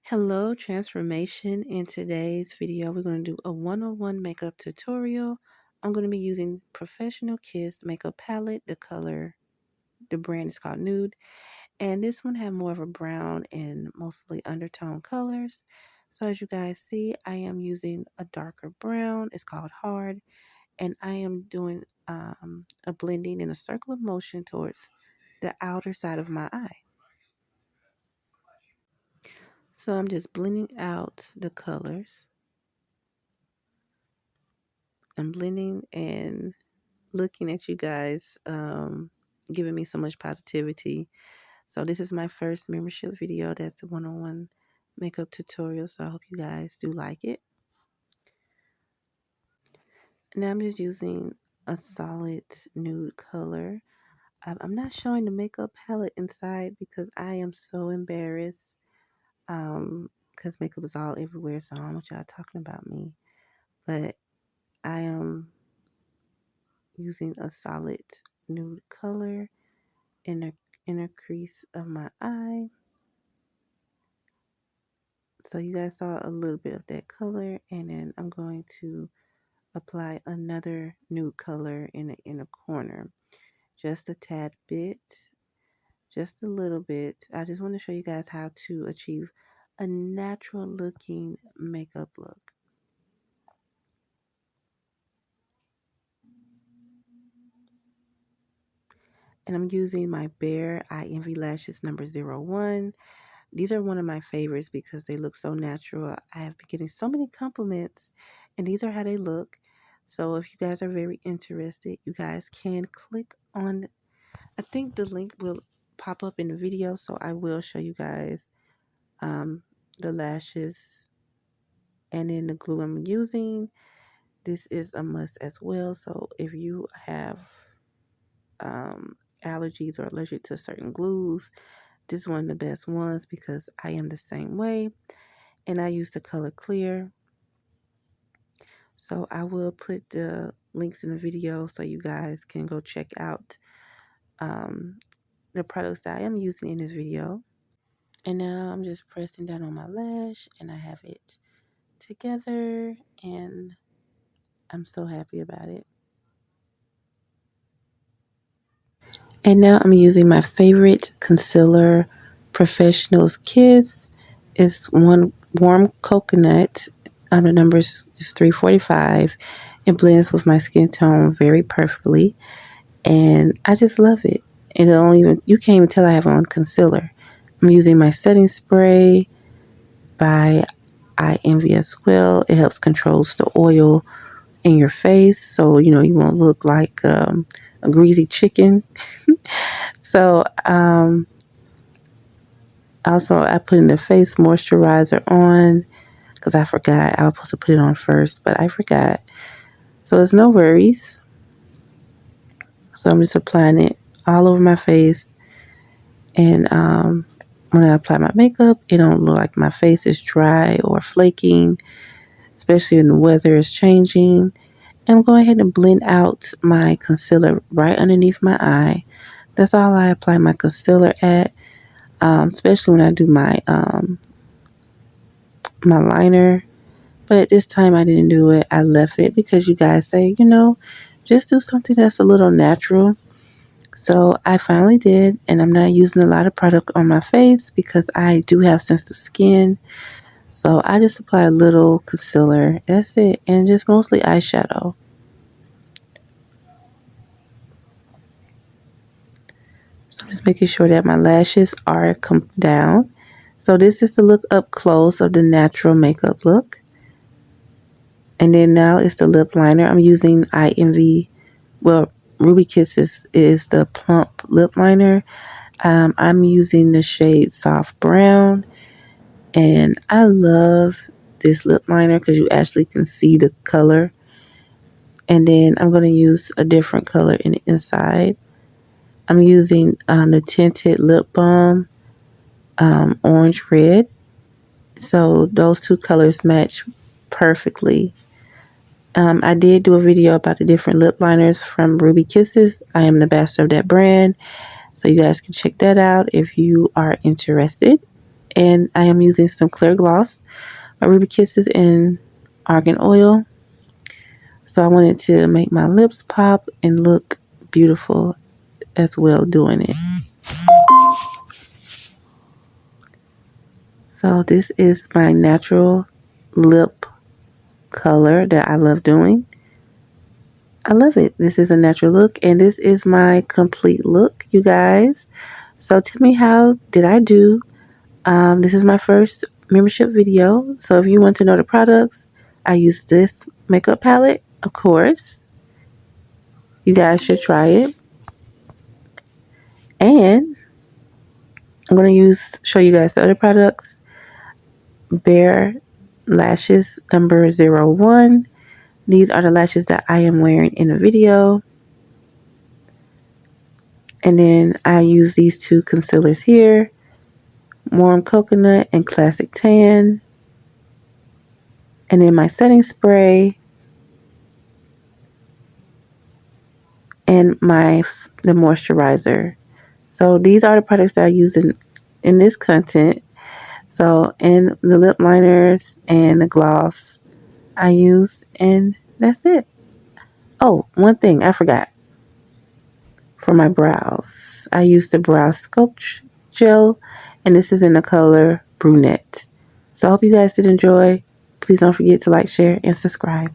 Hello, transformation. In today's video, we're going to do a one-on-one makeup tutorial. I'm going to be using Professional Kiss makeup palette. The brand is called Nude, and this one have more of a brown and mostly undertone colors. So as you guys see, I am using a darker brown. It's called Hard, and I am doing a blending in a circle of motion towards the outer side of my eye. So I'm just blending out the colors. I'm blending and looking at you guys, giving me so much positivity. So this is my first membership video. That's the one-on-one makeup tutorial. So I hope you guys do like it. Now I'm just using a solid nude color. I'm not showing the makeup palette inside because I am so embarrassed. Because makeup is all everywhere, so I don't want y'all talking about me. But I am using a solid nude color in the inner crease of my eye. So you guys saw a little bit of that color, and then I'm going to apply another nude color in the inner corner. Just a tad bit, just a little bit. I just want to show you guys how to achieve a natural looking makeup look. And I'm using my Bare Eye Envy Lashes number 01. These are one of my favorites because they look so natural. I have been getting so many compliments, and these are how they look. So if you guys are very interested, you guys can click on, I think the link will pop up in the video, so I will show you guys the lashes and then the glue I'm using. This is a must as well. So if you have allergies or allergic to certain glues, this is one of the best ones because I am the same way. And I use the color Clear. So I will put the links in the video so you guys can go check out the products that I am using in this video. And now I'm just pressing down on my lash and I have it together and I'm so happy about it. And now I'm using my favorite concealer, Professional Kiss. It's one warm coconut. The number is 345. It blends with my skin tone very perfectly. And I just love it. And you can't even tell I have on concealer. I'm using my setting spray by Eye Envy as well. It helps controls the oil in your face, so you won't look like a greasy chicken. So also I put in the face moisturizer on because I forgot. I was supposed to put it on first, but I forgot. So it's no worries. So I'm just applying it all over my face. And when I apply my makeup, it don't look like my face is dry or flaking, especially when the weather is changing. And I'm going ahead and blend out my concealer right underneath my eye. That's all I apply my concealer at, especially when I do my my liner. But this time I didn't do it. I left it because you guys say, just do something that's a little natural. So I finally did, and I'm not using a lot of product on my face because I do have sensitive skin. So I just apply a little concealer. That's it. And just mostly eyeshadow. So I'm just making sure that my lashes are come down. So this is the look up close of the natural makeup look. And then now it's the lip liner. I'm using Eye Envy. Well, Ruby Kisses is the plump lip liner. I'm using the shade Soft Brown. And I love this lip liner because you actually can see the color. And then I'm going to use a different color in the inside. I'm using the Tinted Lip Balm, Orange Red. So those two colors match perfectly. I did do a video about the different lip liners from Ruby Kisses. I am the ambassador of that brand. So you guys can check that out if you are interested. and I am using some clear gloss, my Ruby Kisses in Argan Oil. So I wanted to make my lips pop and look beautiful as well doing it. So this is my natural lip color that I love doing. I love it. This is a natural look, and this is my complete look, you guys. So tell me, how did I do? This is my first membership video. So if you want to know the products, I use this makeup palette, of course. You guys should try it. And I'm going to show you guys the other products. Bare Lashes number 01. These are the lashes that I am wearing in the video. And then I use these two concealers here. Warm Coconut and Classic Tan. And then my setting spray. And the moisturizer. So these are the products that I use in this content. So, and the lip liners and the gloss I use, and that's it. Oh, one thing I forgot. For my brows, I used the Brow Sculpt Gel, and this is in the color Brunette. So I hope you guys did enjoy. Please don't forget to like, share, and subscribe.